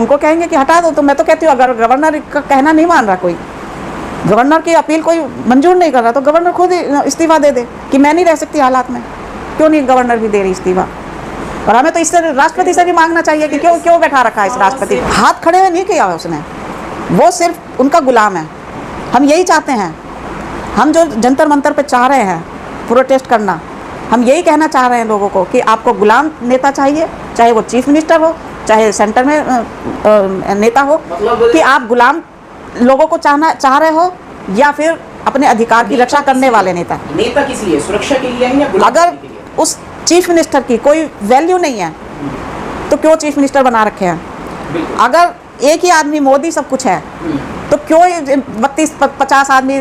उनको कहेंगे कि हटा दो। तो मैं तो कहती हूँ अगर गवर्नर का कहना नहीं मान रहा, कोई गवर्नर की अपील कोई मंजूर नहीं कर रहा, तो गवर्नर खुद इस्तीफा दे दे कि मैं नहीं रह सकती हालात में। क्यों नहीं गवर्नर भी दे रही इस्तीफा? और हमें तो इससे राष्ट्रपति से भी मांगना चाहिए कि क्यों बैठा रखा है इस राष्ट्रपति। हाथ खड़े हुए नहीं किया उसने, वो सिर्फ उनका गुलाम है। हम यही चाहते हैं, हम जो जंतर मंतर पे चाह रहे हैं प्रोटेस्ट करना, हम यही कहना चाह रहे हैं लोगों को कि आपको गुलाम नेता चाहिए, चाहे वो चीफ मिनिस्टर हो, चाहे सेंटर में नेता हो, कि आप गुलाम लोगों को चाह रहे हो या फिर अपने अधिकार की रक्षा करने वाले नेता। नेता किस लिए? सुरक्षा के लिए है या गुलाम? अगर उस चीफ मिनिस्टर की कोई वैल्यू नहीं है तो क्यों चीफ मिनिस्टर बना रखे हैं? अगर एक ही आदमी मोदी सब कुछ है तो क्यों 32-50 आदमी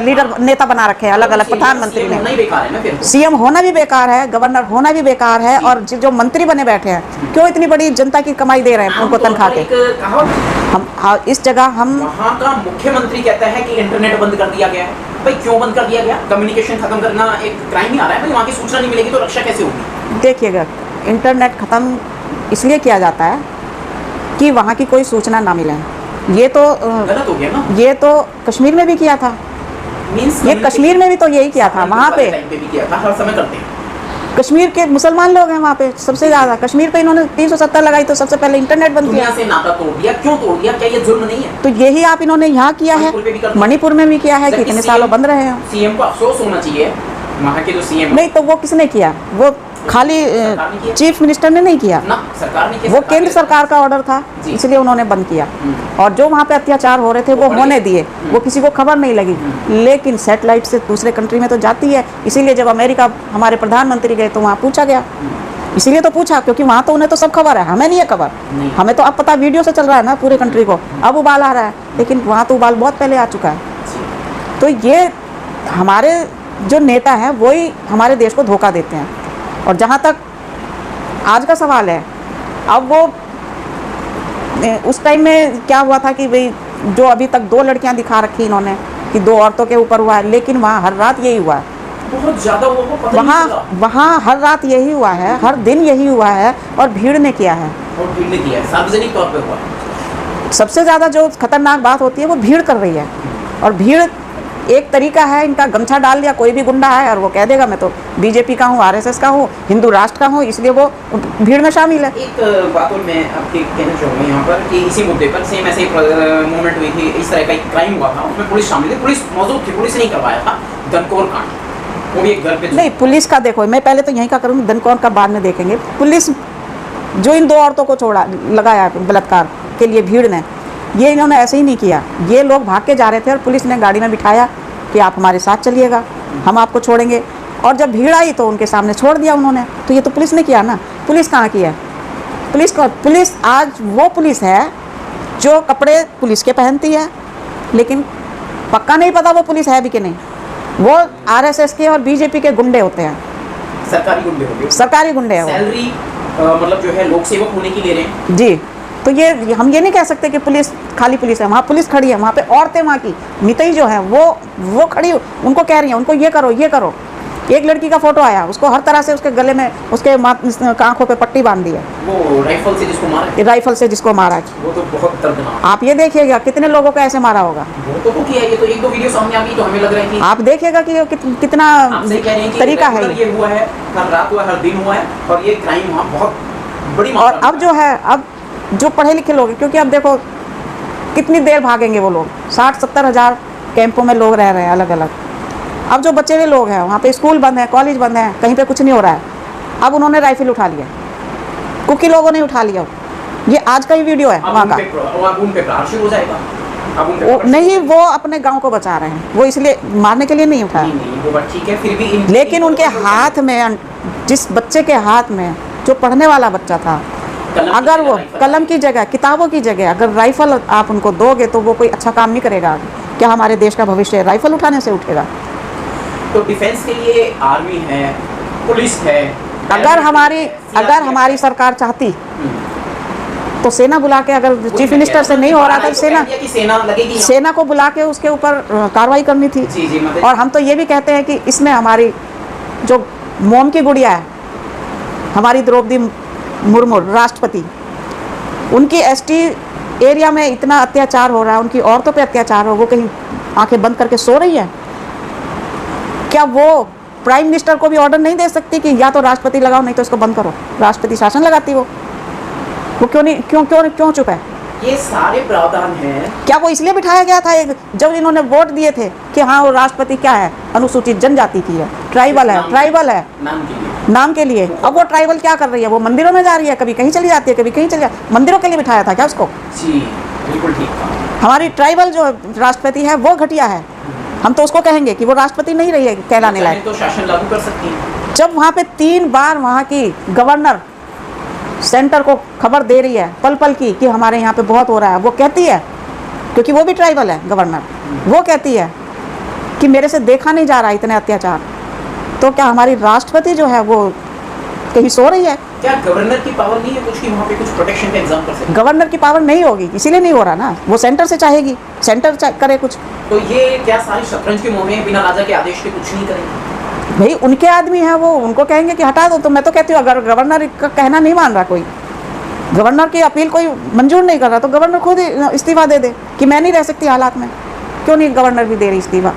लीडर नेता बना रखे हैं अलग अलग? प्रधानमंत्री ने सीएम होना भी बेकार है, गवर्नर होना भी बेकार है, और जो मंत्री बने बैठे हैं क्यों इतनी बड़ी जनता की कमाई दे रहे हैं उनको तनख्वाह के? हम इस जगह हम वहाँ का मुख्यमंत्री कहता है कि इंटरनेट बंद कर दिया गया है। भाई क्यों बंद कर दिया गया? कम्युनिकेशन खत्म करना एक क्राइम ही आ रहा है भाई। वहाँ की सूचना नहीं मिलेगी तो रक्षा कैसे होगी? देखिएगा, इंटरनेट खत्म इसलिए किया जाता है कि वहाँ की कोई सूचना ना मिले। ये तो गलत हो गया ना। ये तो कश्मीर में भी किया था, ये कश्मीर में भी तो यही किया था। वहाँ पे भी किया था, हर समय करते हैं। कश्मीर के मुसलमान लोग हैं वहाँ पे सबसे ज़्यादा। कश्मीर पे इन्होंने 370 लगाई तो सबसे पहले इंटरनेट बंद किया। दुनिया से नाता तोड़ दिया। क्यों तोड़ दिया? क्या ये जुर्म नहीं है? तो यही आप इन्होंने यहाँ किया है, मणिपुर में भी किया है, कितने सालों बंद रहे हैं। सीएम को अफसोस होना चाहिए, वहाँ के जो सीएम नहीं तो वो किसने किया? वो खाली चीफ मिनिस्टर ने नहीं किया ना, सरकार ने किया। वो केंद्र सरकार का ऑर्डर था, इसलिए उन्होंने बंद किया। और जो वहाँ पे अत्याचार हो रहे थे वो होने दिए, वो किसी को खबर नहीं लगी। लेकिन सैटेलाइट से दूसरे कंट्री में तो जाती है, इसीलिए जब अमेरिका हमारे प्रधानमंत्री गए तो वहाँ पूछा गया। इसीलिए तो पूछा क्योंकि वहाँ तो उन्हें तो सब खबर है, हमें नहीं है खबर। हमें तो अब पता वीडियो से चल रहा है ना पूरे कंट्री को, अब उबाल आ रहा है, लेकिन वहाँ तो उबाल बहुत पहले आ चुका है। तो ये हमारे जो नेता हैं वही हमारे देश को धोखा देते हैं। और जहाँ तक आज का सवाल है, अब वो उस टाइम में क्या हुआ था कि भाई जो अभी तक 2 लड़कियां दिखा रखी इन्होंने कि 2 औरतों के ऊपर हुआ है, लेकिन वहाँ हर रात यही हुआ है। बहुत ज़्यादा वहाँ हर रात यही हुआ है, हर दिन यही हुआ है, और भीड़ ने किया है। और भीड़ ने किया है, सार्वजनिक तौर पे हुआ। सबसे ज़्यादा जो खतरनाक बात होती है वो भीड़ कर रही है। और भीड़ एक तरीका है, इनका गमछा डाल दिया कोई भी गुंडा है और वो कह देगा मैं तो बीजेपी का हूँ, आरएसएस का हूँ, हिंदू राष्ट्र का हूँ, इसलिए वो भीड़ में शामिल है। एक बात और मैं आपके कहना चाहूँगा यहाँ पर कि इसी मुद्दे पर सेम ऐसे मूवमेंट हुई थी, इस तरह का एक क्राइम हुआ था, उसमें पुलिस शामिल थी, पुलिस मौजूद थी, पुलिस ने करवाया था दनकौर कांड, वो भी एक घर पे। नहीं, पुलिस का देखो, मैं पहले तो यहीं का करूँगी, दनकौर का बाद में देखेंगे। पुलिस जो इन 2 औरतों को छोड़ा लगाया बलात्कार के लिए भीड़ ने, ये इन्होंने ऐसे ही नहीं किया। ये लोग भाग के जा रहे थे और पुलिस ने गाड़ी में बिठाया कि आप हमारे साथ चलिएगा, हम आपको छोड़ेंगे। और जब भीड़ आई तो उनके सामने छोड़ दिया उन्होंने। तो ये तो पुलिस ने किया ना। पुलिस कहाँ की है? पुलिस आज वो पुलिस है जो कपड़े पुलिस के पहनती है, लेकिन पक्का नहीं पता वो पुलिस है भी कि नहीं। वो आरएसएस के और बीजेपी के गुंडे होते हैं, सरकारी गुंडे होते हैं, सरकारी गुंडे हैं। सैलरी मतलब जो है लोक सेवक होने की ले रहे हैं जी। तो ये हम ये नहीं कह सकते कि पुलिस खाली पुलिस है, वहाँ पुलिस खड़ी है, वहाँ पे औरतें, वहाँ की मितई जो है वो खड़ी, उनको कह रही हैं उनको ये करो ये करो। एक लड़की का फोटो आया, उसको हर तरह से उसके गले में उसके आंखों पे पट्टी बांध दी है, वो राइफल से जिसको मारा वो तो बहुत दर्दनाक। आप ये देखिएगा कितने लोगों को ऐसे मारा होगा। वो तो किया है, ये तो 1-2 वीडियो सामने आ गई तो हमें लग रहा है कि आप देखिएगा कि कितना तरीका है। ये हुआ है, हर रात हुआ, हर दिन हुआ है, और ये क्राइम वहाँ बहुत बड़ी। और अब जो है, अब जो पढ़े लिखे लोग हैं, क्योंकि अब देखो कितनी देर भागेंगे वो लोग, 60-70 हज़ार कैंपों में लोग रह रहे हैं अलग अलग। अब जो बचे हुए लोग हैं वहाँ पे स्कूल बंद है, कॉलेज बंद है, कहीं पे कुछ नहीं हो रहा है, अब उन्होंने राइफल उठा लिया, कुकी लोगों ने उठा लिया। ये आज का ही वीडियो है वहाँ का। नहीं, वो अपने गांव को बचा रहे हैं, वो इसलिए मारने के लिए नहीं उठाया। ठीक है, फिर भी लेकिन उनके हाथ में, जिस बच्चे के हाथ में, जो पढ़ने वाला बच्चा था, अगर वो कलम की जगह, किताबों की जगह अगर राइफल आप उनको दोगे तो वो कोई अच्छा काम नहीं करेगा। क्या हमारे देश का भविष्य राइफल उठाने से उठेगा? तो डिफेंस के लिए आर्मी है, पुलिस है। अगर हमारी सरकार चाहती तो सेना बुला के, अगर चीफ मिनिस्टर से नहीं हो रहा था तो सेना को बुला के उसके ऊपर कार्रवाई करनी थी। और हम तो ये भी कहते हैं कि इसमें हमारी जो मोम की गुड़िया है, हमारी द्रौपदी मुर्मू राष्ट्रपति, उनकी एसटी एरिया में इतना अत्याचार हो रहा है, उनकी औरतों पे अत्याचार हो, वो कहीं आंखें बंद करके सो रही है? क्या वो प्राइम मिनिस्टर को भी ऑर्डर नहीं दे सकती कि या तो राष्ट्रपति लगाओ नहीं तो इसको बंद करो? राष्ट्रपति शासन लगाती वो क्यों नहीं, क्यों चुप है? ये सारे प्रावधान हैं। क्या वो इसलिए बिठाया गया था जब इन्होंने वोट दिए थे कि हाँ वो राष्ट्रपति क्या है, अनुसूचित जनजाति की है, ट्राइबल है, नाम के लिए। अब वो ट्राइबल क्या कर रही है? वो मंदिरों में जा रही है, कभी कहीं चली जाती है, कभी कहीं चली जाती है। मंदिरों के लिए बिठाया था क्या उसको? जी बिल्कुल ठीक कहा। हमारी ट्राइबल जो राष्ट्रपति है वो घटिया है, हम तो उसको कहेंगे कि वो राष्ट्रपति नहीं रही है कहलाने लायक। तो शासन लागू कर सकती है। जब वहाँ पे 3 बार वहाँ की गवर्नर सेंटर को खबर दे रही है पल पल की कि हमारे यहाँ पे बहुत हो रहा है, वो कहती है, क्योंकि वो भी ट्राइबल है गवर्नर, वो कहती है कि मेरे से देखा नहीं जा रहा इतने अत्याचार, तो क्या हमारी राष्ट्रपति जो है वो कहीं सो रही है? क्या गवर्नर की पावर नहीं है कुछ कि वहाँ पे कुछ प्रोटेक्शन का इंतजाम कर सके? गवर्नर की पावर नहीं होगी, इसीलिए नहीं हो रहा ना, वो सेंटर से चाहेगी, सेंटर करे कुछ। तो ये क्या सारी शतरंज के मुँह में बिना राजा के आदेश के कुछ नहीं करेंगे? भाई उनके आदमी हैं वो, उनको कहेंगे कि हटा दो। तो मैं तो कहती हूँ अगर गवर्नर का कहना नहीं मान रहा, कोई गवर्नर की अपील कोई मंजूर नहीं कर रहा, तो गवर्नर खुद इस्तीफा दे दे कि मैं नहीं रह सकती हालात में। क्यों नहीं गवर्नर भी दे रही इस्तीफा?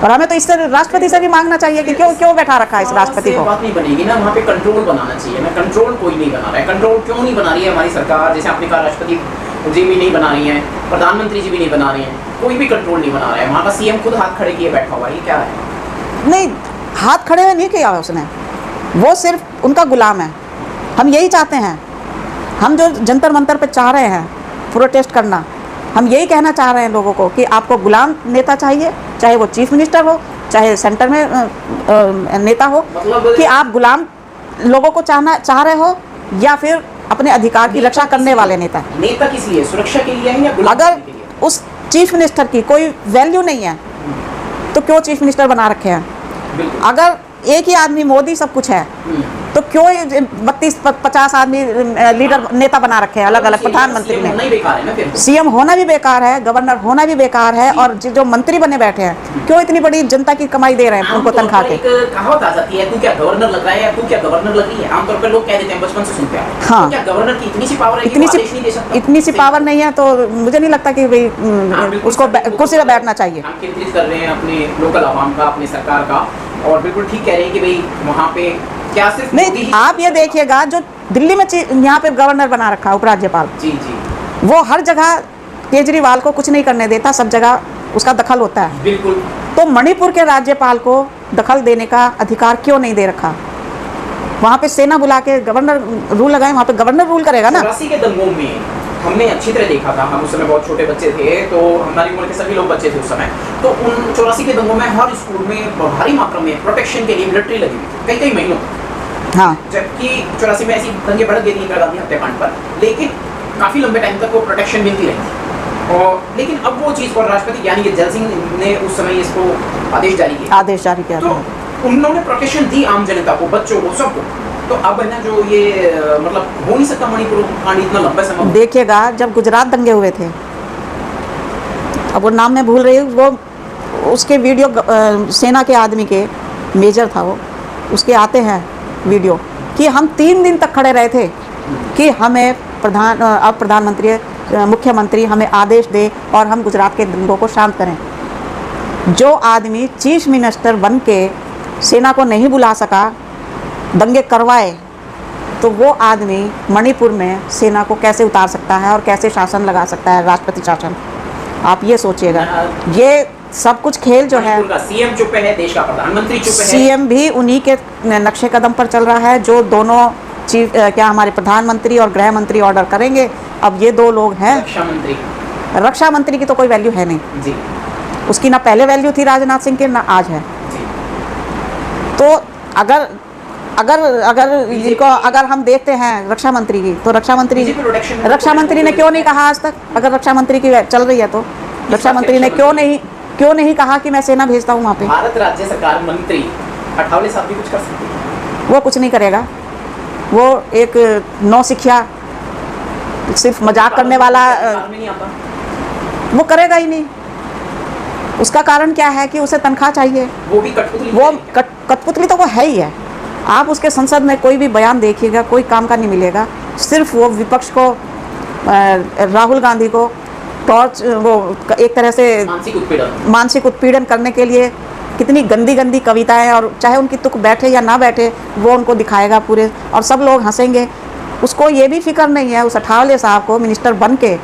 और हमें तो इससे राष्ट्रपति से भी मांगना चाहिए कि क्यों बैठा रखा है इस राष्ट्रपति को। बात नहीं बनेगी ना, वहाँ पे कंट्रोल बनाना चाहिए ना। कंट्रोल कोई नहीं बना रहा है। कंट्रोल क्यों नहीं बना रही है हमारी सरकार? जैसे आपने कहा राष्ट्रपति जी भी नहीं बना रही है, प्रधानमंत्री जी भी नहीं बना रही है, कोई भी कंट्रोल नहीं बना रहा है। वहाँ का सीएम खुद हाथ खड़े किए बैठा हुआ है, ये क्या है? नहीं, हाथ खड़े हुए नहीं किया उसने, वो सिर्फ उनका गुलाम है। हम यही चाहते हैं, हम जो जंतर मंतर पे चाह रहे हैं प्रोटेस्ट करना, हम यही कहना चाह रहे हैं लोगों को कि आपको गुलाम नेता चाहिए, चाहे वो चीफ मिनिस्टर हो, चाहे सेंटर में नेता हो, मतलब कि आप गुलाम लोगों को चाह रहे हो या फिर अपने अधिकार की रक्षा करने वाले नेता। नेता किस लिए? सुरक्षा के लिए या गुलाम अगर के लिए? उस चीफ मिनिस्टर की कोई वैल्यू नहीं है तो क्यों चीफ मिनिस्टर बना रखे हैं? अगर एक ही आदमी मोदी सब कुछ है तो क्यों 32-50 आदमी लीडर नेता बना रखे हैं अलग अलग प्रधानमंत्री में? सीएम होना भी बेकार है, गवर्नर होना भी बेकार है, और जो मंत्री बने बैठे हैं क्यों इतनी बड़ी जनता की कमाई दे रहे हैं उनको तनख्वाह के? कहावत आ जाती है, तू क्या गवर्नर लग रहा है या तू क्या गवर्नर लग रही है। आमतौर पर लोग कह देते हैं, बचपन से सुनते हैं। हाँ, क्या गवर्नर की इतनी सी पावर है? इतनी सी पावर नहीं है तो मुझे नहीं लगता कि भाई उसको कुर्सी पर बैठना चाहिए। हम केंद्रित कर रहे हैं अपने लोकल आवाम का, अपनी सरकार का, और बिल्कुल ठीक कह रहे हैं कि भाई वहाँ पे क्या सिर्फ नहीं। आप ये देखिएगा जो दिल्ली में यहाँ पे गवर्नर बना रखा है उपराज्यपाल, जी जी, वो हर जगह केजरीवाल को कुछ नहीं करने देता, सब जगह उसका दखल होता है। बिल्कुल। तो मणिपुर के राज्यपाल को दखल देने का अधिकार क्यों नहीं दे रखा? वहाँ पे सेना बुला के गवर्नर रूल लगाए, वहाँ पे गवर्नर रूल करेगा ना। 84 के दंगों में हमने अच्छी तरह देखा था, हम उस समय बहुत छोटे बच्चे थे, तो हमारी उम्र के सभी लोग बच्चे थे उस समय। तो उन 84 के दंगों में हर स्कूल में भारी मात्रा में प्रोटेक्शन के लिए मिलिट्री लगी हुई थी, कई महीनों। हाँ, जबकि 84 में ऐसी दंगे बढ़ गई थी इंदिरा गांधी हत्याकांड पर, लेकिन काफ़ी लंबे टाइम तक वो प्रोटेक्शन मिलती रही। और लेकिन अब वो चीज़, और राष्ट्रपति यानी कि जल सिंह ने उस समय इसको आदेश जारी किया, तो उन्होंने प्रोटेक्शन दी आम जनता को, बच्चों को, सबको। तो अब है ना जो ये मतलब हो नहीं सकता मणिपुर कांड इतना लंबा समय। देखिएगा जब गुजरात दंगे हुए थे, अब वो नाम मैं भूल रही हूँ, वो उसके वीडियो सेना के आदमी के मेजर था वो, उसके आते हैं वीडियो कि हम 3 दिन तक खड़े रहे थे कि हमें अब प्रधानमंत्री मुख्यमंत्री हमें आदेश दे और हम गुजरात के दंगों को शांत करें। जो आदमी चीफ मिनिस्टर बन के सेना को नहीं बुला सका, दंगे करवाए, तो वो आदमी मणिपुर में सेना को कैसे उतार सकता है और कैसे शासन लगा सकता है, राष्ट्रपति शासन? आप ये सोचिएगा। ये सब कुछ खेल जो है, सीएम चुप है, देश का प्रधानमंत्री चुप है, सीएम भी उन्हीं के नक्शे कदम पर चल रहा है जो दोनों क्या हमारे प्रधानमंत्री और गृह मंत्री ऑर्डर करेंगे। अब ये 2 लोग हैं। रक्षा मंत्री की तो कोई वैल्यू है नहीं जी, उसकी ना पहले वैल्यू थी राजनाथ सिंह की, ना आज है। तो अगर हम देखते हैं रक्षा मंत्री की, तो रक्षा मंत्री ने क्यों नहीं कहा आज तक? अगर रक्षा मंत्री की चल रही है तो रक्षा मंत्री ने क्यों नहीं कहा कि मैं सेना भेजता हूँ वहाँ पे? भारत राज्य सरकार मंत्री अठावले साहब भी कुछ कर सकते हैं? वो कुछ नहीं करेगा। वो एक नौसिखिया, सिर्फ मजाक करने वाला, वो करेगा ही नहीं। उसका कारण क्या है कि उसे तनख्वाह चाहिए। वो भी कठपुतली, वो कठपुतली तो वो है ही है। आप उसके संसद में कोई भी बयान देखिएगा, कोई काम का नहीं मिलेगा। सिर्फ वो विपक्ष को राहुल गांधी को टॉर्च वो एक तरह से मानसिक उत्पीड़न करने के लिए कितनी गंदी गंदी कविताएं, और चाहे उनकी तुक बैठे या ना बैठे वो उनको दिखाएगा पूरे, और सब लोग हंसेंगे। उसको ये भी फिक्र नहीं है उस अठावले साहब को मिनिस्टर बन के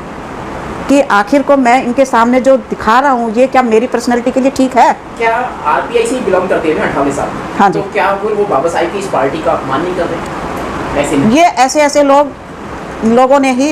कि आखिर को मैं इनके सामने जो दिखा रहा हूँ ये क्या मेरी पर्सनैलिटी के लिए ठीक है। क्या आरपीआई से बिलोंग करते हैं अठावले साहब? हाँ जी। तो क्या वो बाबा साहिब की इस पार्टी का अपमान नहीं कर रहे? ऐसे नहीं। ये ऐसे लोगों ने ही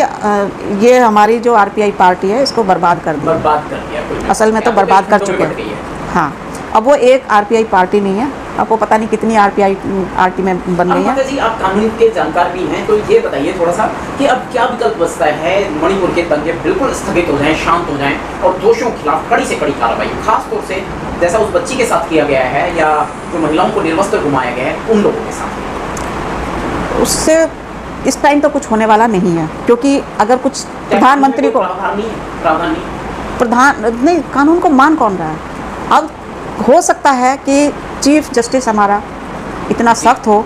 ये हमारी जो आरपीआई पार्टी है इसको बर्बाद कर दिया। असल में तो बर्बाद कर चुके हैं। हाँ, अब वो एक आरपीआई पार्टी नहीं है, अब वो पता नहीं कितनी आरटी में बन गई है। जी, आप कानून के जानकार भी हैं, तो ये बताइए थोड़ा सा कि अब क्या विकल्प बचता है? मणिपुर के दंगे बिल्कुल स्थगित हो जाएं, शांत हो जाएं और दोषियों के खिलाफ कड़ी से कड़ी कार्रवाई, खास तौर से जैसा उस बच्ची के साथ किया गया है या जो महिलाओं को निर्वस्त्र घुमाया गया है उन लोगों के साथ। उससे इस टाइम तो कुछ होने वाला नहीं है, क्योंकि अगर कुछ प्रधानमंत्री को प्रधान नहीं, कानून को मान कौन रहा है? अब हो सकता है कि चीफ जस्टिस हमारा इतना सख्त हो,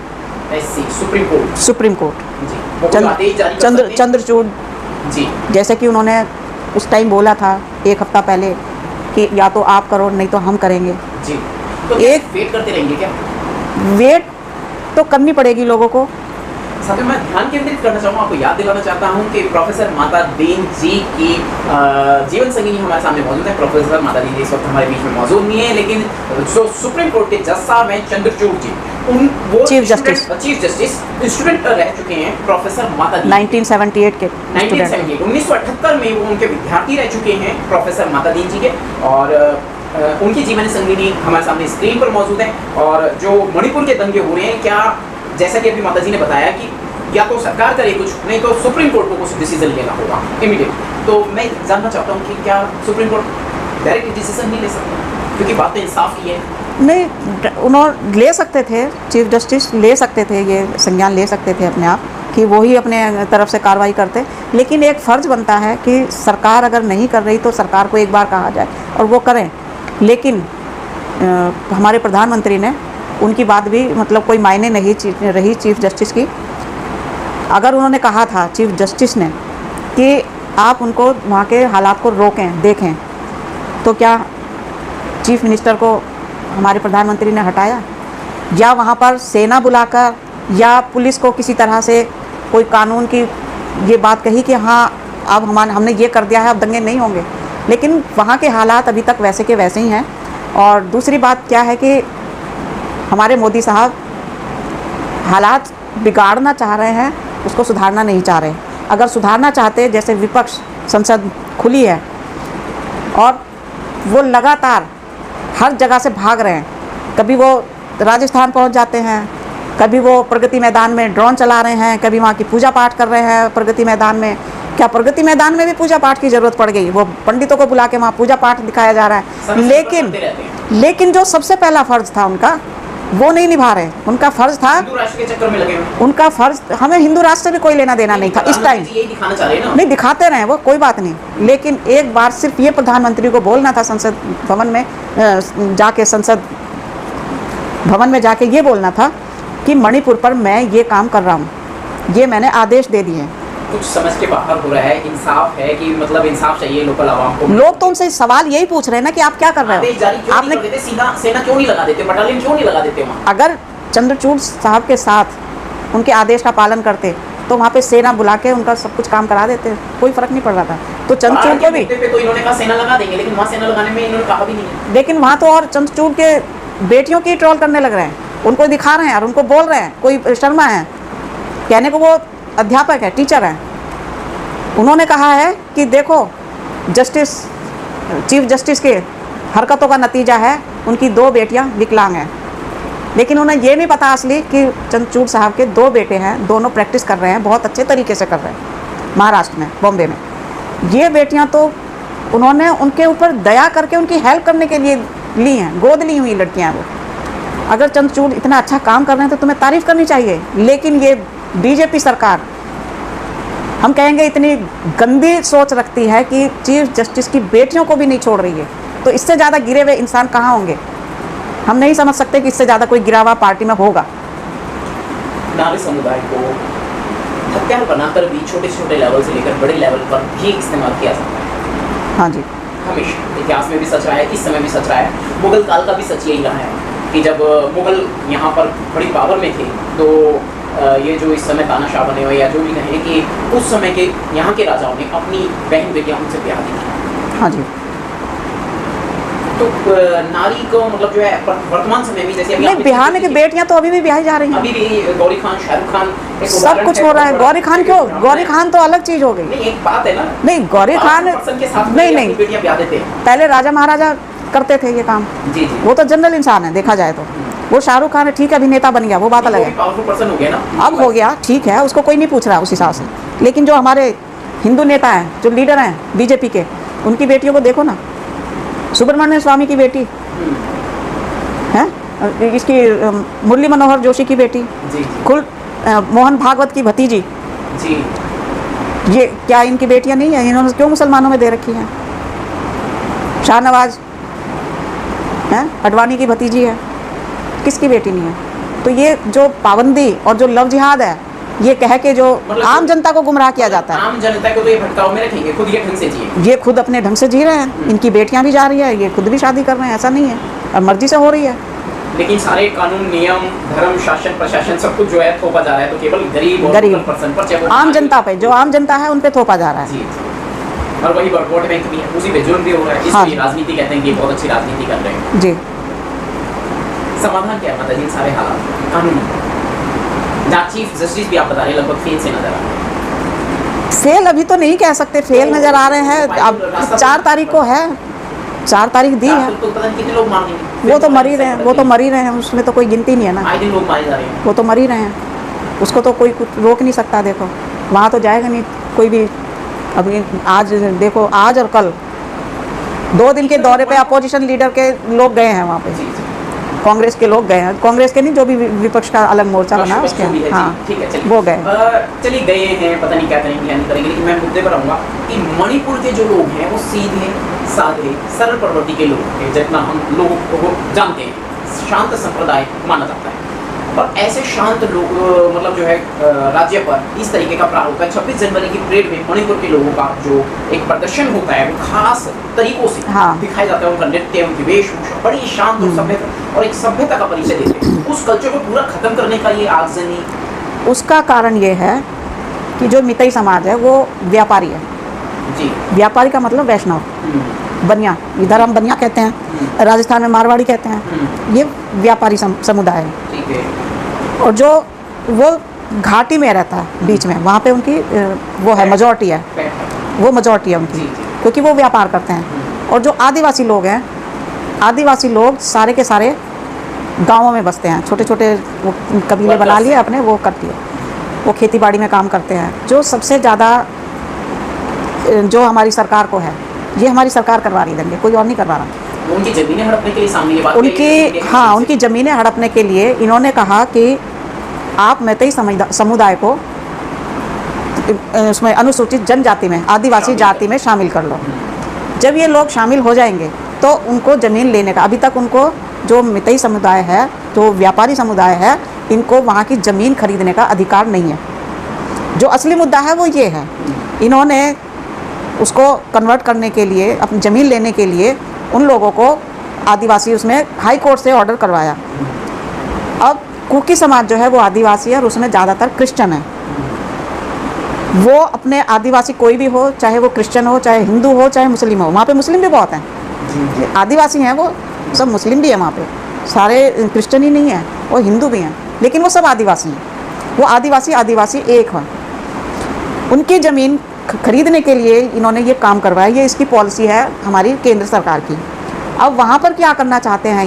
सुप्रीम कोर्ट चंद्रचूड़ जी, जैसे कि उन्होंने उस टाइम बोला था एक हफ्ता पहले कि या तो आप करो नहीं तो हम करेंगे जी। तो एक वेट करते रहेंगे क्या? वेट तो करनी पड़ेगी लोगों को। साथ में मैं ध्यान केंद्रित करना चाहूँगा, आपको याद दिलाना चाहता हूँ कि प्रोफेसर माता दीन जी की जीवन संगिनी हमारे सामने मौजूद है। प्रोफेसर माता दीन जी इस वक्त हमारे बीच में मौजूद नहीं है, लेकिन जो सुप्रीम कोर्ट के जज साहब हैं चंद्रचूड़ जी, वो चीफ जस्टिस स्टूडेंट रह चुके हैं। प्रोफेसर माता दीन 1978 के 1978 में वो उनके विद्यार्थी रह चुके हैं प्रोफेसर माता दीन जी के, और उनकी जीवन संगिनी हमारे सामने स्क्रीन पर मौजूद है। और जो मणिपुर के दंगे हो रहे हैं, क्या जैसा कि अभी माता जी ने बताया कि या तो सरकार करे कुछ, नहीं तो सुप्रीम कोर्ट को कुछ डिसीजन लेना होगा इमीडिएट। तो मैं जानना चाहता हूँ कि क्या सुप्रीम कोर्ट डायरेक्ट डिसीजन नहीं ले सकता? क्योंकि बात तो इंसाफ की है। नहीं, उन्होंने ले सकते थे, चीफ जस्टिस ले सकते थे, ये संज्ञान ले सकते थे अपने आप कि वो ही अपने तरफ से कार्रवाई करते, लेकिन एक फ़र्ज़ बनता है कि सरकार अगर नहीं कर रही तो सरकार को एक बार कहा जाए और वो करें। लेकिन हमारे प्रधानमंत्री ने उनकी बात भी मतलब कोई मायने नहीं रही चीफ जस्टिस की। अगर उन्होंने कहा था चीफ जस्टिस ने कि आप उनको वहाँ के हालात को रोकें, देखें, तो क्या चीफ मिनिस्टर को हमारे प्रधानमंत्री ने हटाया? या वहाँ पर सेना बुलाकर या पुलिस को किसी तरह से कोई कानून की ये बात कही कि हाँ अब हमने ये कर दिया है, अब दंगे नहीं होंगे? लेकिन वहाँ के हालात अभी तक वैसे के वैसे ही हैं। और दूसरी बात क्या है कि हमारे मोदी साहब हालात बिगाड़ना चाह रहे हैं, उसको सुधारना नहीं चाह रहे। अगर सुधारना चाहते, जैसे विपक्ष संसद खुली है और वो लगातार हर जगह से भाग रहे हैं, कभी वो राजस्थान पहुंच जाते हैं, कभी वो प्रगति मैदान में ड्रोन चला रहे हैं, कभी वहाँ की पूजा पाठ कर रहे हैं प्रगति मैदान में। क्या प्रगति मैदान में भी पूजा पाठ की ज़रूरत पड़ गई? वो पंडितों को बुला के वहाँ पूजा पाठ दिखाया जा रहा है। लेकिन जो सबसे पहला फ़र्ज़ था उनका, वो नहीं निभा रहे। उनका फ़र्ज़ था, हिंदू राष्ट्र के चक्कर में लगे हुए। उनका फ़र्ज़, हमें हिंदू राष्ट्र से भी कोई लेना देना नहीं था इस टाइम। यही दिखाना चाह रहे हैं ना? नहीं, दिखाते रहे वो, कोई बात नहीं, लेकिन एक बार सिर्फ ये प्रधानमंत्री को बोलना था संसद भवन में जाके, संसद भवन में जाके ये बोलना था कि मणिपुर पर मैं ये काम कर रहा हूँ, ये मैंने आदेश दे दिए हैं। कुछ समझ के बाहर हो रहा है। इंसाफ है कि मतलब इंसाफ चाहिए लोकल आवाम को। लोग तो उनसे सवाल यही पूछ रहे हैं ना कि आप क्या कर रहे हो? आपने सेना क्यों नहीं लगा देते, बटालियन क्यों नहीं लगा देते वहाँ? अगर चंद्रचूड़ साहब के साथ उनके आदेश का पालन करते तो वहाँ पे सेना बुला के उनका सब कुछ काम करा देते, कोई फर्क नहीं पड़ रहा था। तो चंद्रचूड़ को भी तो इन्होंने कहा सेना लगा देंगे, लेकिन वहाँ सेना लगाने में इन्होंने कहा भी नहीं। लेकिन वहाँ तो और चंद्रचूड़ के बेटियों की ट्रोल करने लग रहे हैं, उनको दिखा रहे हैं और उनको बोल रहे हैं। कोई शर्मा है कहने को, वो अध्यापक है, टीचर है, उन्होंने कहा है कि देखो चीफ जस्टिस के हरकतों का नतीजा है उनकी 2 बेटियां विकलांग हैं। लेकिन उन्हें ये नहीं पता असली कि चंद्रचूड़ साहब के 2 बेटे हैं, दोनों प्रैक्टिस कर रहे हैं, बहुत अच्छे तरीके से कर रहे हैं महाराष्ट्र में, बॉम्बे में। ये बेटियां तो उन्होंने उनके ऊपर दया करके उनकी हेल्प करने के लिए ली हैं, गोद ली हुई लड़कियाँ वो। अगर चंद्रचूड़ इतना अच्छा काम कर रहे हैं तो तुम्हें तारीफ़ करनी चाहिए। लेकिन ये बीजेपी सरकार, हम कहेंगे, इतनी गंदी सोच रखती है कि चीफ जस्टिस की बेटियों को भी नहीं छोड़ रही है। तो इससे ज़्यादा गिरे हुए इंसान कहाँ होंगे? हम नहीं समझ सकते कि इससे ज़्यादा कोई गिरा हुआ पार्टी में होगा। नारी समुदाय को हथियार बनाकर भी छोटे छोटे लेवल से लेकर बड़े लेवल पर भी इस्तेमाल किया जाता है। हाँ जी, हमेशा इतिहास में भी सच रहा है, इस समय भी सच रहा है, मुगल काल का भी सच यही रहा है कि जब मुगल यहाँ पर बड़ी पावर में थे तो ये जो इस समय तानाशाह बने हुए या जो भी कहें कि उस समय के यहाँ के राजाओं ने अपनी बहन बेटियां उनसे ब्याह दी थी। हाँ जी। तो नारी को मतलब जो है वर्तमान समय में जैसे नहीं, बिहार की बेटियां तो अभी भी ब्याही जा रही हैं। अभी भी गौरी खान, शाहरुख खान, सब कुछ हो रहा है। गौरी खान क्यों? गौरी खान तो अलग चीज हो गई। नहीं, एक बात है ना, नहीं गौरी खान नहीं, बेटियां ब्याह देते हैं। पहले राजा महाराजा करते थे ये काम। जी जी, वो तो जनरल इंसान है देखा जाए तो। वो शाहरुख खान है, ठीक है, अभिनेता बन गया, वो बात अलग है, पावरफुल पर्सन हो गया ना, अब हो गया, ठीक है, उसको कोई नहीं पूछ रहा उस हिसाब से। लेकिन जो हमारे हिंदू नेता हैं, जो लीडर हैं बीजेपी के, उनकी बेटियों को देखो ना। सुब्रमण्य स्वामी की बेटी है, इसकी मुरली मनोहर जोशी की बेटी, जी खुद मोहन भागवत की भतीजी जी, ये क्या इनकी बेटियां नहीं है? इन्होंने क्यों मुसलमानों में दे रखी हैं? शाहनवाज है, अडवाणी की भतीजी है, किसकी बेटी नहीं है? तो ये जो पाबंदी और जो लव जिहाद है, ये कह के जो आम जनता को गुमराह किया जाता है, आम जनता को तो ये भटकाव में रखेंगे, खुद ये ढंग से जिए। ये खुद अपने ढंग से जी रहे हैं, इनकी बेटियां भी जा रही है, ये खुद भी शादी कर रहे हैं, ऐसा नहीं है, और मर्जी से हो रही है। लेकिन सारे कानून, नियम, धर्म, शासन, प्रशासन सब कुछ जो है थोपा जा रहा है, तो केवल गरीब और लोकल पर्सन पर, चाहे वो आम जनता पे, जो आम जनता है उन पे थोपा जा रहा है। जी, और वही वोट बैंक भी है, उसी पे जुर्म भी हो रहा है। हाँ। इसलिए राजनीति कहते हैं कि बहुत अच्छी राजनीति कर रहे हैं। जी, समाधान क्या है माता जी इन सारे हालात कानूनी? जहाँ चीफ जस्टिस भी आप बता रहे हैं लगभग फेल से नजर आ रहे हैं। फेल अभी तो नहीं कह सकते, फेल नजर आ रहे हैं। अब 4 तारीख को है, 4 तारीख दी है, तो पता नहीं कितने लोग मार देंगे। वो तो मर ही रहे हैं, वो तो मर ही रहे हैं, उसमें तो कोई गिनती नहीं है ना, आए दिन लोग मारे जा रहे हैं। वो तो मर ही रहे हैं, उसको तो कोई कुछ रोक नहीं सकता। देखो वहाँ तो जाएगा नहीं कोई भी। अभी आज देखो, आज और कल 2 दिन के दौरे पे अपोजिशन लीडर के लोग गए हैं वहाँ पे, जी जी, कांग्रेस के लोग गए हैं, कांग्रेस के नहीं, जो भी विपक्ष का अलग मोर्चा बना है उसके, हाँ ठीक है, चलिए वो गए। चलिए गए हैं, पता नहीं क्या करेंगे क्या नहीं करेंगे, लेकिन मैं मुद्दे पर आऊँगा कि मणिपुर के जो लोग हैं वो सीधे साधे सरल प्रवृत्ति के लोग हैं, जितना हम लोगों को जानते हैं, शांत संप्रदाय माना जाता है। और ऐसे शांत लोग मतलब जो है राज्य पर इस तरीके का प्रहार होता है। 26 जनवरी की परेड में मणिपुर के लोगों का जो एक प्रदर्शन होता है, वो खास तरीकों से दिखाया जाता है। उनका नृत्य, उनकी वेशभूषा बड़ी शांत और सभ्य, और एक सभ्यता का परिचय देते हैं। उस कल्चर को पूरा खत्म करने का ये आगजनी, उसका कारण ये है कि जो मितई समाज है वो व्यापारी है। जी, व्यापारी का मतलब वैष्णव, बनिया, इधर हम बनिया कहते हैं, राजस्थान में मारवाड़ी कहते हैं। ये व्यापारी समुदाय है, ठीक है। और जो वो घाटी में रहता है बीच में, वहाँ पे उनकी वो है मेजॉरिटी है, वो मेजॉरिटी है उनकी, क्योंकि वो व्यापार करते हैं। और जो आदिवासी लोग हैं, आदिवासी लोग सारे के सारे गांवों में बसते हैं, छोटे छोटे वो कबीले बना लिए अपने, वो करती है, वो खेती बाड़ी में काम करते हैं। जो सबसे ज़्यादा जो हमारी सरकार को है, ये हमारी सरकार करवा रही है, कोई और नहीं करवा रहा। उनकी ज़मीनें हड़पने के लिए सामने ये बात उनकी, हाँ, उनकी ज़मीनें हड़पने के लिए इन्होंने कहा कि आप मैतई समुदाय को उसमें अनुसूचित जनजाति में, आदिवासी जाति में शामिल कर लो। जब ये लोग शामिल हो जाएंगे तो उनको ज़मीन लेने का, अभी तक उनको जो मैतई समुदाय है, जो व्यापारी समुदाय है, इनको वहाँ की ज़मीन खरीदने का अधिकार नहीं है। जो असली मुद्दा है वो ये है, इन्होंने उसको कन्वर्ट करने के लिए, अपनी ज़मीन लेने के लिए उन लोगों को आदिवासी, उसमें हाई कोर्ट से ऑर्डर करवाया। अब कुकी समाज जो है वो आदिवासी है और उसमें ज़्यादातर क्रिश्चियन है। वो अपने आदिवासी कोई भी हो, चाहे वो क्रिश्चियन हो, चाहे हिंदू हो, चाहे मुस्लिम हो, वहाँ पे मुस्लिम भी बहुत हैं, आदिवासी हैं, वो सब मुस्लिम भी हैं वहाँ पे, सारे क्रिश्चियन ही नहीं है, वो हिंदू भी हैं, लेकिन वो सब आदिवासी हैं। वो आदिवासी एक है। उनकी ज़मीन खरीदने के लिए इन्होंने ये काम करवाया, ये इसकी पॉलिसी है हमारी केंद्र सरकार की। अब वहाँ पर क्या करना चाहते हैं,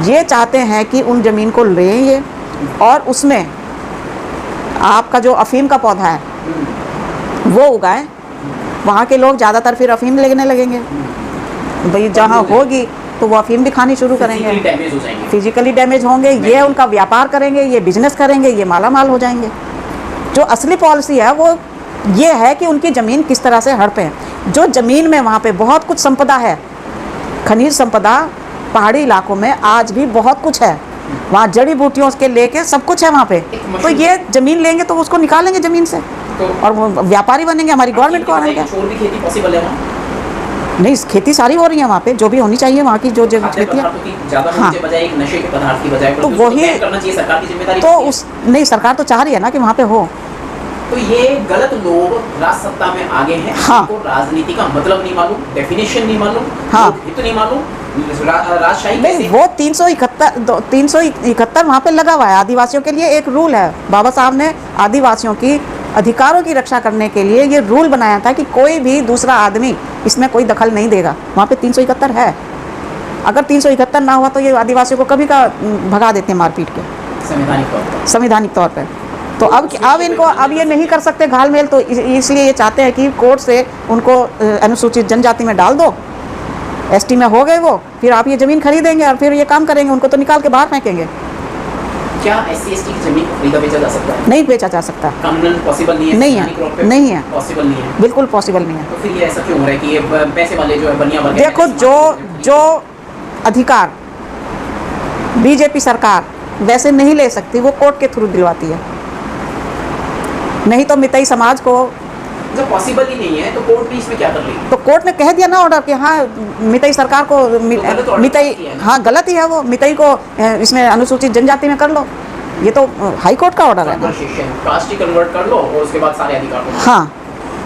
ये चाहते हैं कि उन ज़मीन को लें ये, और उसमें आपका जो अफ़ीम का पौधा है वो उगाएं। वहाँ के लोग ज़्यादातर फिर अफ़ीम लेने लगेंगे, भाई जहाँ होगी तो वो अफ़ीम भी खानी शुरू करेंगे, फिजिकली डैमेज होंगे, ये उनका व्यापार करेंगे, ये बिजनेस करेंगे, ये माला माल हो जाएंगे। जो असली पॉलिसी है वो ये है कि उनकी ज़मीन किस तरह से हड़पें। जो ज़मीन में वहाँ पे बहुत कुछ संपदा है, खनिज संपदा, पहाड़ी इलाकों में आज भी बहुत कुछ है, वहाँ जड़ी बूटियों के लेके सब कुछ है वहाँ पे। तो ये ज़मीन लेंगे तो उसको निकालेंगे ज़मीन से तो और वो व्यापारी बनेंगे, हमारी गवर्नमेंट को आएंगे। छोड़ भी खेती पॉसिबल है वहाँ? नहीं, खेती सारी हो रही है वहाँ पे, जो भी होनी चाहिए वहाँ की जो खाद्य खेती है। पदार्थों की ज़्यादा हाँ। होने के बजाय एक नशे के पदार्थ की बजाय तो उसको वही बैन करना चाहिए, सरकार की जिम्मेदारी तो बनती है। उस नहीं, सरकार तो चाह रही है ना कि वहाँ पे हो। तो ये गलत लोग राज सत्ता में आगे हैं, हाँ। उनको राजनीति का मतलब नहीं मालूम, डेफिनेशन नहीं मालूम, हाँ। हित नहीं मालूम, राजशाही नहीं, कैसे? वो 371 वहाँ पे लगा हुआ है आदिवासियों के लिए। एक रूल है, बाबा साहब ने आदिवासियों की अधिकारों की रक्षा करने के लिए ये रूल बनाया था कि कोई भी दूसरा आदमी इसमें कोई दखल नहीं देगा। वहाँ पे 371 है। अगर 371 ना हुआ तो ये आदिवासियों को कभी का भगा देते हैं मार पीट के, संवैधानिक तौर पर। संवैधानिक तौर पे। तो अब इनको अब ये नहीं कर सकते घालमेल, तो इसलिए ये चाहते हैं कि कोर्ट से उनको अनुसूचित जनजाति में डाल दो, एसटी में हो गए वो, फिर आप ये ज़मीन खरीदेंगे और फिर ये काम करेंगे, उनको तो निकाल के बाहर फेंकेंगे। क्या SC/ST की जमीन को खरीदा बेचा जा सकता है? नहीं बेचा जा सकता, कानूनन पॉसिबल नहीं है? नहीं है, संवैधानिक तौर पे नहीं है, पॉसिबल नहीं है। बिल्कुल पॉसिबल नहीं है। तो फिर ये ऐसा क्यों हो रहा है कि ये पैसे वाले जो है बनिया वर्ग है, देखो, जो अधिकार बीजेपी सरकार वैसे नहीं ले सकती, वो कोर्ट के थ्रू दिलवाती है। नहीं तो मितई समाज को, जब पॉसिबल ही नहीं है तो कोर्ट भी इसमें क्या कर रही है? तो कोर्ट ने कह दिया ना ऑर्डर कि हाँ मितई सरकार को गलत order मितई, पास किया है ना? हाँ गलत ही है वो, मितई को इसमें अनुसूचित जनजाति में कर लो। ये तो हाई कोर्ट का ऑर्डर है ना। Conversation, कास्ट ही कन्वर्ट कर लो और उसके बाद सारे अधिकार को। हाँ,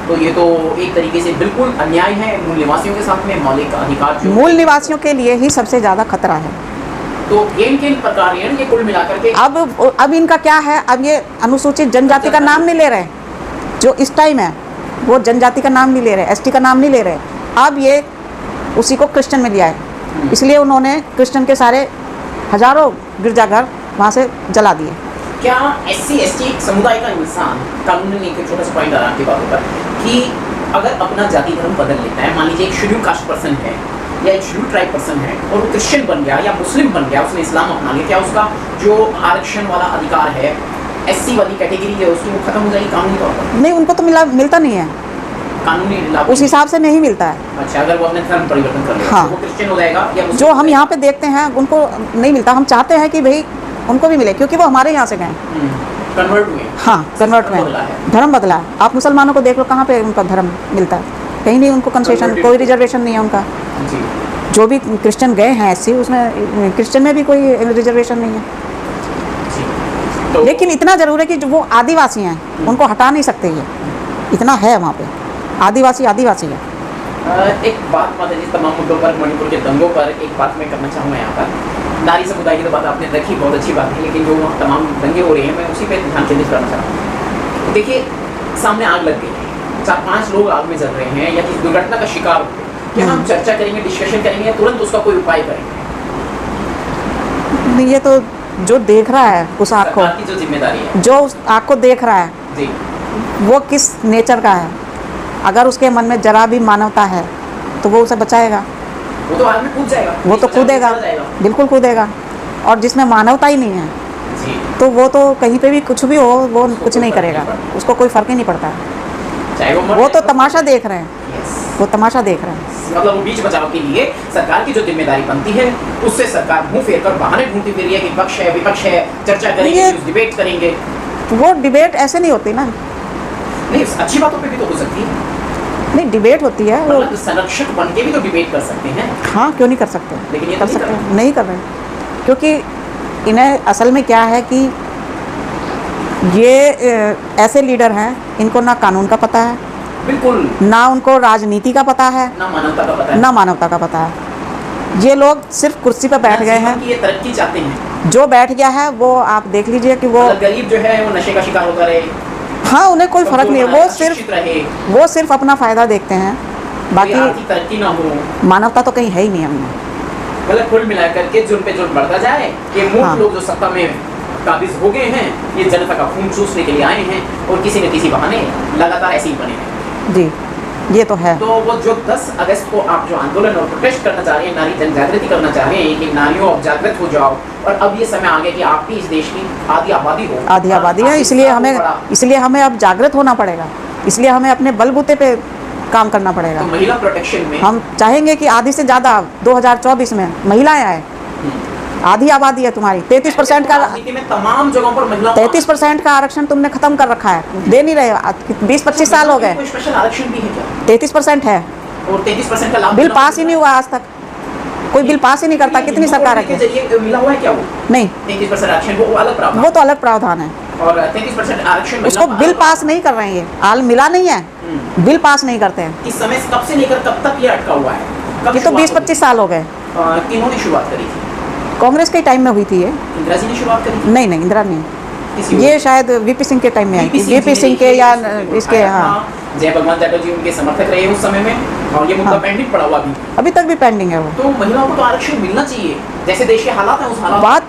तो ये तो एक तरीके से बिल्कुल अन्याय है मूल निवासियों के साथ में। मौलिक अधिकार जो मूल निवासियों के लिए ही सबसे ज़्यादा खतरा है। तो किन प्रकार ये कुल मिलाकर के अब इनका क्या है, अब ये अनुसूचित जनजाति का नाम नहीं ले रहे, जो इस टाइम है वो जनजाति का नाम नहीं ले रहे, ST का नाम नहीं ले रहे। अब ये उसी को क्रिश्चियन में लिया है, इसलिए उन्होंने क्रिश्चियन के सारे हजारों गिरजाघर वहाँ से जला दिए। क्या SC/ST समुदाय का इंसान कानून एक छोटा सा पॉइंट आ रहा है आपकी बातों पर कि अगर अपना जाति धर्म बदल लेता है, मान लीजिए एक शेड्यूल कास्ट पर्सन है या एक शेड्यूल ट्राइब पर्सन है और वो क्रिश्चियन बन गया या मुस्लिम बन गया, उसने इस्लाम अपना लिया, क्या उसका जो आरक्षण वाला अधिकार है SC वाली कैटेगरी है उसकी वो खत्म हो जाएगी कानूनी तौर पर? नहीं, उनको तो मिलता नहीं है, कानूनी लागू उस हिसाब से नहीं मिलता है। अच्छा, अगर वो अपने धर्म परिवर्तन कर लेगा हाँ। तो वो क्रिश्चियन हो जाएगा या मुस्लिम जो हो हम जाएगा? यहाँ पे देखते हैं उनको नहीं मिलता। हम चाहते हैं कि भाई उनको भी मिले, क्योंकि वो हमारे यहाँ से गए। कन्वर्ट हुए। हाँ, कन्वर्ट धर्म बदला है। में धर्म बदला है। आप मुसलमानों को देख लो, कहाँ पे उनका धर्म मिलता है? कहीं नहीं, उनको कंसेशन, Converted। कोई रिजर्वेशन नहीं है उनका। जी। जो भी क्रिश्चियन गए हैं SC, उसमें क्रिश्चियन में भी कोई रिजर्वेशन नहीं है। जी। तो लेकिन इतना ज़रूर है कि जो वो आदिवासी हैं उनको हटा नहीं सकते, ये इतना है वहाँ पे, आदिवासी है। एक बात माता जी, तमाम मुद्दों पर, मणिपुर के दंगों पर एक बात मैं करना चाहूँगा यहाँ पर। नारी समुदाय की तो बात आपने रखी, बहुत अच्छी बात है, लेकिन जो वहाँ तमाम दंगे हो रहे हैं मैं उसी पे ध्यान केंद्रित करना चाहता हूँ। देखिए, सामने आग लग गई है, 4-5 लोग आग में जल रहे हैं या किसी दुर्घटना का शिकार हो गए, क्या हम चर्चा करेंगे, डिस्कशन करेंगे या तुरंत उसका कोई उपाय करेंगे? ये तो जो देख रहा है उस आग को, सरकार की जो जिम्मेदारी है, जो उस आग को देख रहा है, जी, वो किस नेचर का है। अगर उसके मन में जरा भी मानवता है तो वो उसे बचाएगा, वो तो आग में कूद जाएगा, वो तो कूदेगा, बिल्कुल कूदेगा। और जिसमें मानवता ही नहीं है जी, तो वो तो कहीं पे भी कुछ भी हो, वो कुछ नहीं करेगा, उसको कोई फ़र्क ही नहीं पड़ता। चाहे वो वो तो तमाशा देख रहे हैं, Yes। वो तमाशा देख रहे हैं। मतलब वो बीच बचाव के लिए सरकार की जो जिम्मेदारी बनती है उससे सरकार मुंह फेर कर बहाने ढूंढती फिर रही है कि पक्ष है विपक्ष है, चर्चा करेंगे, डिबेट करेंगे। वो डिबेट ऐसे नहीं होती ना, नहीं, अच्छी बातों पे भी तो हो सकती है, नहीं डिबेट होती है वो। मतलब संरक्षक बन के भी तो डिबेट कर सकते हैं। हाँ, क्यों नहीं कर सकते, लेकिन ये कर तो नहीं सकते कर हैं, नहीं कर रहे, क्योंकि इन्हें असल में क्या है कि ये ऐसे लीडर हैं, इनको ना कानून का पता है, बिल्कुल ना उनको राजनीति का पता है, ना मानवता का पता है, ना मानवता का पता है। ये लोग सिर्फ कुर्सी पर बैठ गए हैं, ये तरक्की चाहते हैं। जो बैठ गया है वो आप देख लीजिए कि वो, मतलब गरीब जो है वो नशे का शिकार होता रहे, हाँ उन्हें कोई फर्क नहीं है, वो शिक्षित रहे, सिर्फ अपना फ़ायदा देखते हैं, कोई बाकी आर्थिक तरक्की ना हो। मानवता तो कहीं है ही नहीं हमने। मतलब कुल मिलाकर के जुल्म पे जुल्म बढ़ता जाए, ये मूर्ख हाँ। लोग जो सत्ता में काबिज हो गए हैं, ये जनता का खून चूसने के लिए आए हैं और किसी न किसी बहाने लगातार ऐसे ही बने हैं। जी, ये तो है। तो वो जो 10 अगस्त को आप जो आंदोलन और प्रोटेस्ट करना चाह रहे हैं, नारी जन जागृति करना चाह रहे हैं कि नारियों अब जागृत हो जाओ, और अब ये समय आ गया कि आप भी इस देश की आधी आबादी हो, आधी आबादी है, इसलिए हमें अब जागृत होना पड़ेगा, इसलिए हमें अपने बलबूते पे काम करना पड़ेगा। तो महिला प्रोटेक्शन में हम चाहेंगे कि आधी से ज़्यादा 2024 में महिलाएं आए, आधी आबादी है तुम्हारी। 33% का, राजनीति में तमाम जगहों पर महिलाओं 33% का आरक्षण तुमने खत्म कर रखा है, दे नहीं रहे। 20-25 साल हो गए। कोई स्पेशल आरक्षण भी है क्या? 33% है। और 33% का लाभ बिल पास ही नहीं हुआ आज तक, कोई बिल पास ही नहीं करता। कितनी सरकार के है? जरिए मिला हुआ है क्या वो? नहीं, 33% आरक्षण वो अलग प्रावधान, वो तो अलग प्रावधान है। और 33% आरक्षण उसको बिल पास नहीं कर रहे हैं, ये हाल मिला नहीं है, बिल पास नहीं करते हैं। इस समय कब से लेकर कब तक ये अटका हुआ है? कब ये तो 20-25 साल हो गए। किन्होंने शुरुआत करी थी? कांग्रेस के टाइम में हुई थी ये। इंदिरा जी ने शुरुआत करी थी? नहीं नहीं, इंदिरा नहीं, किसी ये शायद वीपी सिंह के टाइम में आई थी। वीपी सिंह के या इसके, हाँ, जय भगवान चटर्जी उनके समर्थक रहे उस समय में, और ये मुद्दा पेंडिंग पड़ा हुआ भी। अभी तक भी पेंडिंग है वो। तो महिलाओं को तो आरक्षण मिलना चाहिए, जैसे देश के हालात हैं उस हालात। बात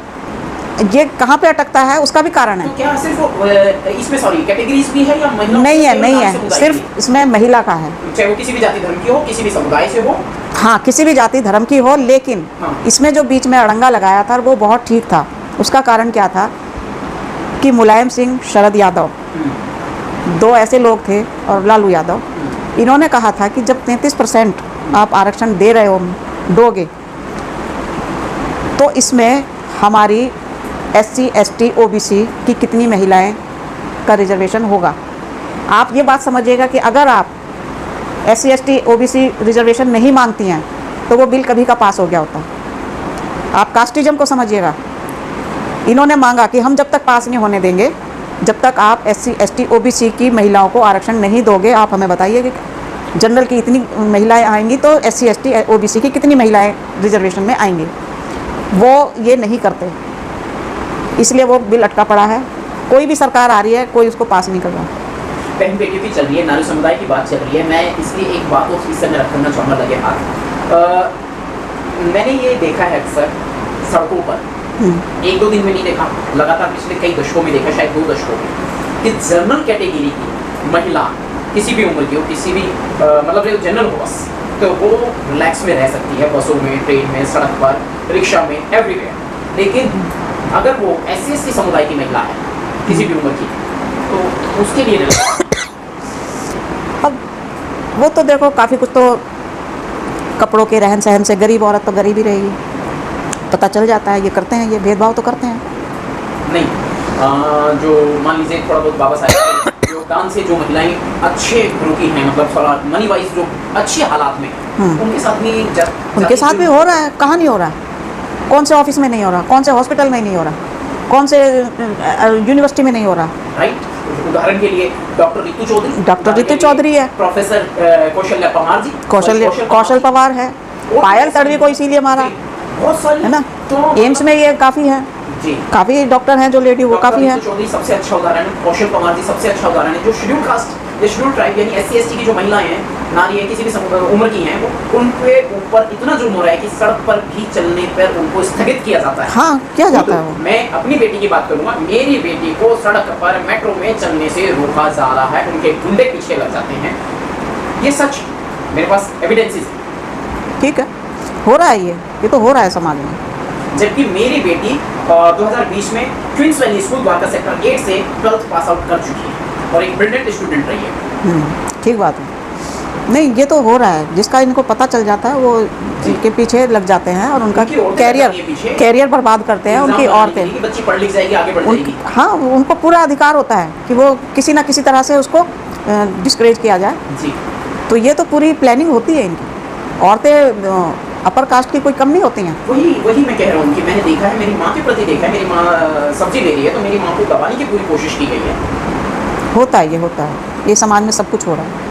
ये कहाँ पे अटकता है उसका भी कारण है। तो क्या सिर्फ इसमें सॉरी कैटेगरीज भी है या महिलाओं नहीं है, से नहीं केवल है, समुदाय सिर्फ इसमें महिला का है। की? चाहे वो किसी भी जाति धर्म की हो, किसी भी समुदाय से हो। हाँ, किसी भी जाति धर्म की हो, लेकिन हाँ। इसमें जो बीच में अड़ंगा लगाया था वो बहुत ठीक था। उसका कारण क्या था कि मुलायम सिंह, शरद यादव, दो ऐसे लोग थे, और लालू यादव, इन्होंने कहा था कि जब 33% आप आरक्षण दे रहे हो, दोगे, तो इसमें हमारी SC, ST, OBC की कितनी महिलाएं का रिजर्वेशन होगा। आप ये बात समझिएगा कि अगर आप SC, ST, OBC रिजर्वेशन नहीं मांगती हैं तो वो बिल कभी का पास हो गया होता। आप कास्टिज्म को समझिएगा। इन्होंने मांगा कि हम जब तक पास नहीं होने देंगे, जब तक आप SC, ST, OBC की महिलाओं को आरक्षण नहीं दोगे, आप हमें बताइए कि जनरल की इतनी महिलाएं आएंगी तो SC, ST, OBC की कितनी महिलाएं रिजर्वेशन में आएंगी। वो ये नहीं करते, इसलिए वो बिल अटका पड़ा है। कोई भी सरकार आ रही है, कोई उसको पास नहीं कर रहा। बहन बेटियों की चल रही है, नारी समुदाय की बात चल रही है, मैं इसलिए एक बात उस हिस्से में रखना चाहूँगा लगे हाथ। मैंने ये देखा है अक्सर सड़कों पर, 1-2 दिन में नहीं देखा, लगातार पिछले कई दशकों में देखा, शायद 2 दशकों में, कि जनरल कैटेगरी की महिला किसी भी उम्र की हो, किसी भी मतलब जो जनरल हो बस, तो वो रिलैक्स में रह सकती है, बसों में, ट्रेन में, सड़क पर, रिक्शा में, एवरीवेयर। लेकिन अगर वो SC, ST समुदाय की महिला है किसी भी उम्र की, तो उसके लिए अब वो तो देखो, काफ़ी कुछ तो कपड़ों के रहन सहन से, गरीब औरत तो गरीब ही रहेगी, पता चल जाता है। ये करते हैं, ये भेदभाव तो करते हैं। नहीं, जो मान लीजिए थोड़ा बहुत बाबा साहब के योगदान से जो महिलाएं अच्छे घरों की हैं, मतलब थोड़ा मनी वाइज जो अच्छे हालात में, उनके साथ भी उनके साथ भी हो रहा है। कहाँ नहीं हो रहा है? कौन से ऑफिस में नहीं हो रहा? कौन से हॉस्पिटल में नहीं हो रहा? कौन से यूनिवर्सिटी में नहीं हो रहा? राइट। उदाहरण के लिए डॉक्टर रितु चौधरी है, प्रोफेसर कौशल्या पवार जी, कौशल पवार है, पायल तड़वी को इसीलिए मारा, बहुत सारी है ना। तो एम्स में ये काफ़ी है जी, काफ़ी डॉक्टर हैं जो लेडी, वो काफ़ी है। चौधरी सबसे अच्छा उदाहरण है, कौशल पवार जी सबसे अच्छा उदाहरण है। जो शेड्यूल कास्ट या शेड्यूल ट्राइब यानी SC, ST की जो महिलाएं हैं, नारी है, किसी भी उम्र की हैं, वो उनके ऊपर इतना जुल्म हो रहा है कि सड़क पर भी चलने पर उनको स्थगित किया जाता है। हाँ, किया जाता है वो। मैं अपनी बेटी की बात करूंगा, मेरी बेटी को सड़क पर मेट्रो में चलने से रोका जा रहा है, उनके गुंडे पीछे लग जाते हैं। ये सच, मेरे पास एविडेंसेस। ठीक है, हो रहा है, ये तो हो रहा है समाज में। जबकि मेरी बेटी 2020 में Queens Valley School Dwarka sector 8 से 12th पास आउट कर चुकी है और एक ब्रिलियंट स्टूडेंट रही है। ठीक बात है। नहीं, ये तो हो रहा है, जिसका इनको पता चल जाता है वो इनके पीछे लग जाते हैं और उनका कैरियर बर्बाद करते हैं। उनकी औरतें, बच्ची पढ़ लिख जाएगी, आगे बढ़ जाएगी। हाँ, उनको पूरा अधिकार होता है कि वो किसी ना किसी तरह से उसको डिस्करेज किया जाए जी। तो ये तो पूरी प्लानिंग होती है इनकी। औरतें अपर कास्ट की कोई कम नहीं होती हैं। वही मैं कह रहा हूँ कि मैंने देखा है, मेरी माँ के प्रति देखा है, मेरी माँ सब्जी ले रही है तो मेरी माँ को दबाने की पूरी कोशिश की गई है। होता है, ये होता है, ये समाज में सब कुछ हो रहा है।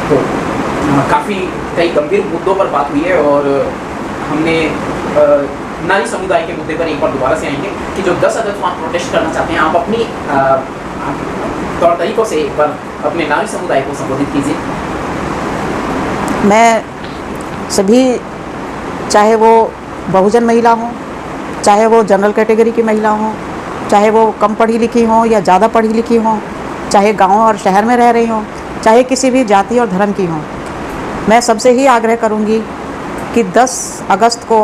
तो काफ़ी कई गंभीर मुद्दों पर बात हुई है और हमने नारी समुदाय के मुद्दे पर एक बार दोबारा से आएंगे कि जो 10 अगस्त को आप प्रोटेस्ट करना चाहते हैं, आप अपनी तौर तरीकों से एक बार अपने नारी समुदाय को संबोधित कीजिए। मैं सभी, चाहे वो बहुजन महिला हों, चाहे वो जनरल कैटेगरी की महिला हों, चाहे वो कम पढ़ी लिखी हों या ज़्यादा पढ़ी लिखी हों, चाहे गांव और शहर में रह रही हों, चाहे किसी भी जाति और धर्म की हों, मैं सबसे ही आग्रह करूंगी कि 10 अगस्त को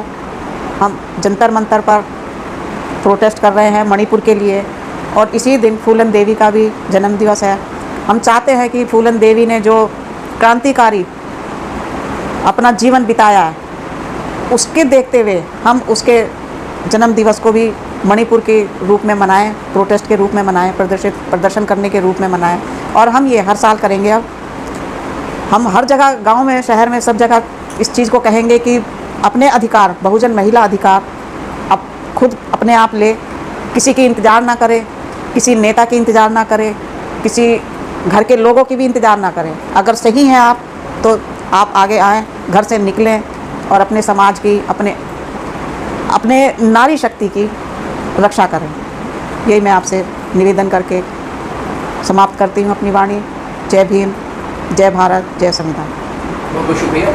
हम जंतर मंतर पर प्रोटेस्ट कर रहे हैं मणिपुर के लिए, और इसी दिन फूलन देवी का भी जन्म दिवस है। हम चाहते हैं कि फूलन देवी ने जो क्रांतिकारी अपना जीवन बिताया है, उसके देखते हुए हम उसके जन्म दिवस को भी मणिपुर के रूप में मनाएं, प्रोटेस्ट के रूप में मनाएं, प्रदर्शन करने के रूप में मनाएं। और हम ये हर साल करेंगे। अब हम हर जगह, गांव में, शहर में, सब जगह इस चीज़ को कहेंगे कि अपने अधिकार, बहुजन महिला अधिकार अब खुद अपने आप ले, किसी की इंतज़ार ना करें, किसी नेता की इंतज़ार ना करें, किसी घर के लोगों की भी इंतज़ार ना करें। अगर सही हैं आप तो आप आगे आएँ, घर से निकलें और अपने समाज की, अपने नारी शक्ति की रक्षा करें। यही मैं आपसे निवेदन करके समाप्त करती हूँ अपनी वाणी। जय भीम, जय भारत, जय संविधान। बहुत बहुत शुक्रिया।